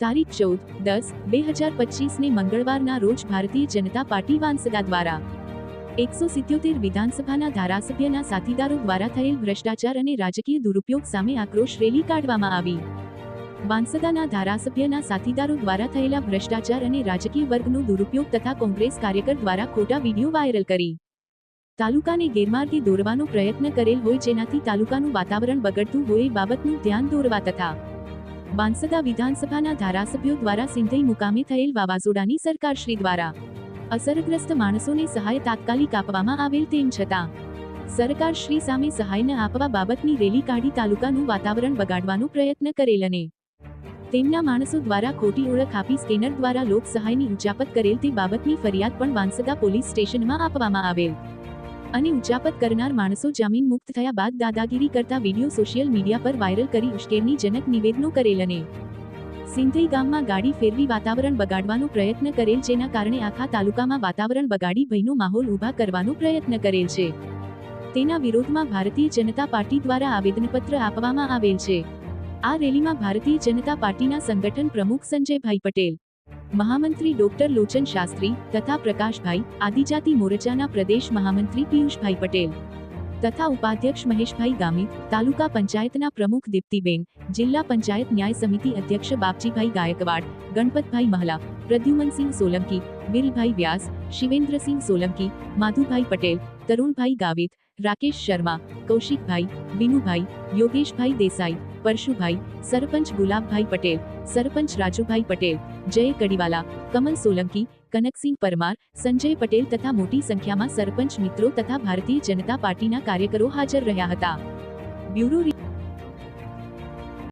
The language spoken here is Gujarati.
તારીખ 14-10-2025 ને મંગળવારના રોજ ભારતીય જનતા પાર્ટી વાંસદા દ્વારા 177 વિધાનસભાના ધારાસભ્યના સાથીદારો દ્વારા થયેલ ભ્રષ્ટાચાર અને રાજકીય દુરુપયોગ સામે આક્રોશ રેલી કાઢવામાં આવી. વાંસદાના ધારાસભ્યના સાથીદારો દ્વારા થયેલા ભ્રષ્ટાચાર અને રાજકીય વર્ગનો દુરુપયોગ તથા કોંગ્રેસ કાર્યકર દ્વારા ખોટા વિડીયો વાયરલ કરી તાલુકાને ગેરમાર્ગે દોરવાનો પ્રયત્ન કરેલ હોય, જેનાથી તાલુકાનું વાતાવરણ બગડતું હોય એ બાબતનું ધ્યાન દોરવા તથા વાંસદા વિધાનસભાના ધારાસભ્યો દ્વારા સિંધઈ મુકામે થયેલ વાવાઝોડાની સરકારશ્રી દ્વારા અસરગ્રસ્ત માણસોને સહાય તાત્કાલિક આપવામાં આવેલ, તેમ છતાં સરકારશ્રી સામે સહાય ન આપવા બાબતની રેલી કાઢી તાલુકાનું વાતાવરણ બગાડવાનો પ્રયત્ન કરેલ અને તેમના માણસો દ્વારા ખોટી ઓળખ આપી સ્કેનર દ્વારા લોક સહાયની ઉચાપત કરેલ તે બાબતની ફરિયાદ પણ વાંસદા પોલીસ સ્ટેશનમાં આપવામાં આવેલ અને ઉચાપત કરનાર માણસો જામીન મુક્ત થયા બાદ દાદાગીરી કરતા વિડીયો સોશિયલ મીડિયા પર વાયરલ કરી ઉશ્કેરણીજનક નિવેદનો કરેલ અને સિંધઈ ગામમાં ગાડી ફેરવી વાતાવરણ બગાડવાનો પ્રયત્ન કરેલ, જેના કારણે આખા તાલુકામાં વાતાવરણ બગાડી ભયનો માહોલ ઊભા કરવાનો પ્રયત્ન કરેલ છે. તેના વિરોધમાં ભારતીય જનતા પાર્ટી દ્વારા આવેદનપત્ર આપવામાં આવેલ છે. આ રેલીમાં ભારતીય જનતા પાર્ટીના સંગઠન પ્રમુખ સંજયભાઈ પટેલ, મહામંત્રી ડોક્ટર લોચન શાસ્ત્રી તથા પ્રકાશભાઈ, આદિજાતિ મોરચાના પ્રદેશ મહામંત્રી પિયુષભાઈ પટેલ તથા ઉપાધ્યક્ષ મહેશભાઈ ગામિત, તાલુકા પંચાયતના પ્રમુખ દીપ્તિબેન, જિલ્લા પંચાયત ન્યાય સમિતિ અધ્યક્ષ બાપજીભાઈ ગાયકવાડ, ગણપતભાઈ મહલા, પ્રદ્યુમનસિંહ સોલંકી, વિરલભાઈ વ્યાસ, શિવેન્દ્રસિંહ સોલંકી, માધુભાઈ પટેલ, તરુણભાઈ ગાવિત, રાકેશ શર્મા, કૌશિકભાઈ, વિનુભાઈ, યોગેશભાઈ દેસાઈ, પરશુભાઈ, સરપંચ ગુલાબભાઈ પટેલ, સરપંચ રાજુભાઈ પટેલ, જય કડીવાલા, કમલ સોલંકી, કનકસિંહ પરમાર, સંજય પટેલ તથા મોટી સંખ્યામાં સરપંચ મિત્રો તથા ભારતીય જનતા પાર્ટીના કાર્યકરો હાજર રહ્યા હતા. બ્યુરો